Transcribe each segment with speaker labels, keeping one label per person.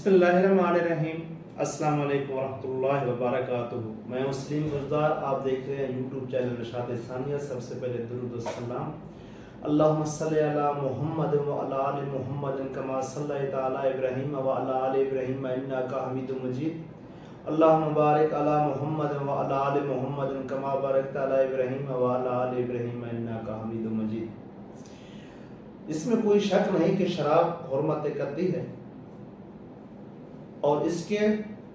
Speaker 1: बिस्मिल्लाहिर्रहमानिर्रहीम। अस्सलाम वालेकुम वरहमतुल्लाहि वबरकातुहू। मैं मुस्लिम गुलजार, आप देख रहे हैं यूट्यूब चैनल नशात सानिया। सबसे पहले दुरूद व सलाम। अल्लाहुम्मा सल्लि अला मुहम्मद व अला आलि मुहम्मद कमा सल्लैता अला इब्राहीम व अला आलि इब्राहीम इन्नका हमीदुम मजीद। अल्लाहुम्मा बारिक अला मुहम्मद व अला आलि मुहम्मद कमा बारकता अला इब्राहीम व अला आलि इब्राहीम इन्नका हमीदुम मजीद। इसमें कोई शक नहीं कि शराब हुर्मत करती है और इसके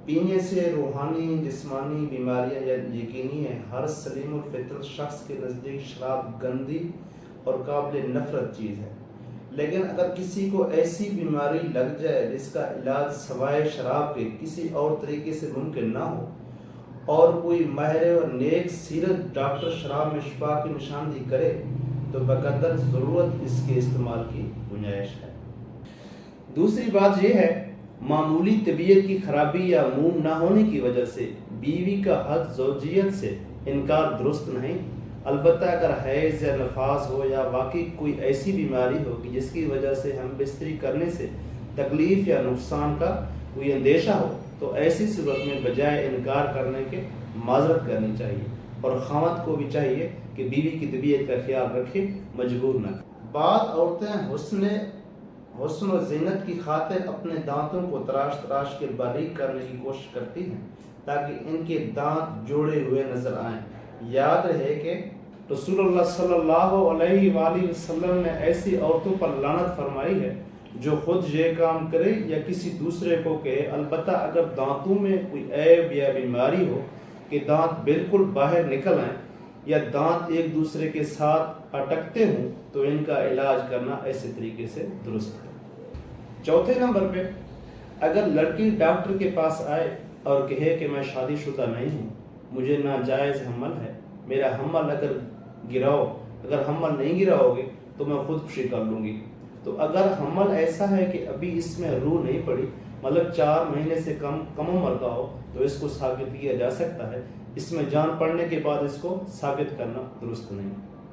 Speaker 1: पीने से रूहानी जिस्मानी बीमारियां यकीनी है। हर सलीम फितर शख्स के नज़दीक शराब गंदी और काबिल नफरत चीज़ है। लेकिन अगर किसी को ऐसी बीमारी लग जाए जिसका इलाज सवाए शराब के किसी और तरीके से मुमकिन ना हो और कोई माहिर और नेक सीरत डॉक्टर शराब में शिफा की निशानदेही करे तो बकदर ज़रूरत इसके इस्तेमाल की गुंजाइश है। दूसरी बात यह है, मामूली तबीयत की खराबी या मुंह ना होने की वजह से बीवी का हद ज़ौजियत से इनकार दुरुस्त नहीं। अलबत्ता अगर हैज़ या नफास हो या वाकई कोई ऐसी बीमारी हो कि जिसकी वजह से हम बिस्तरी करने से तकलीफ़ या नुकसान का कोई अंदेशा हो तो ऐसी सूरत में बजाय इनकार करने के माजरत करनी चाहिए और खामद को भी चाहिए कि बीवी की तबीयत का ख्याल रखे, मजबूर न करे। बाद औरतें हुस्न और ज़ीनत की खातिर अपने दांतों को तराश के बारीक करने की कोशिश करती हैं ताकि इनके दांत जोड़े हुए नजर आएं। याद रहे कि रसूलुल्लाह सल्लल्लाहु अलैहि वसल्लम ने ऐसी औरतों पर लानत फरमाई है जो खुद ये काम करे या किसी दूसरे को कहे। अलबत्ता अगर दांतों में कोई ऐब या बीमारी हो कि दांत बिल्कुल बाहर निकल आए या दांत एक दूसरे के साथ अटकते हों तो इनका इलाज करना ऐसे तरीके से दुरुस्त है। चौथे नंबर पे, अगर लड़की डॉक्टर के पास आए और कहे कि मैं शादीशुदा नहीं हूँ, मुझे नाजायज़ हमल है, मेरा हमल अगर हमल नहीं गिराओगे तो मैं खुदकुशी कर लूँगी, तो अगर हमल ऐसा है कि अभी इसमें रूह नहीं पड़ी, मतलब 4 महीने से कम उम्र का हो, तो इसको साबित किया जा सकता है। इसमें जान पड़ने के बाद इसको साबित करना दुरुस्त नहीं।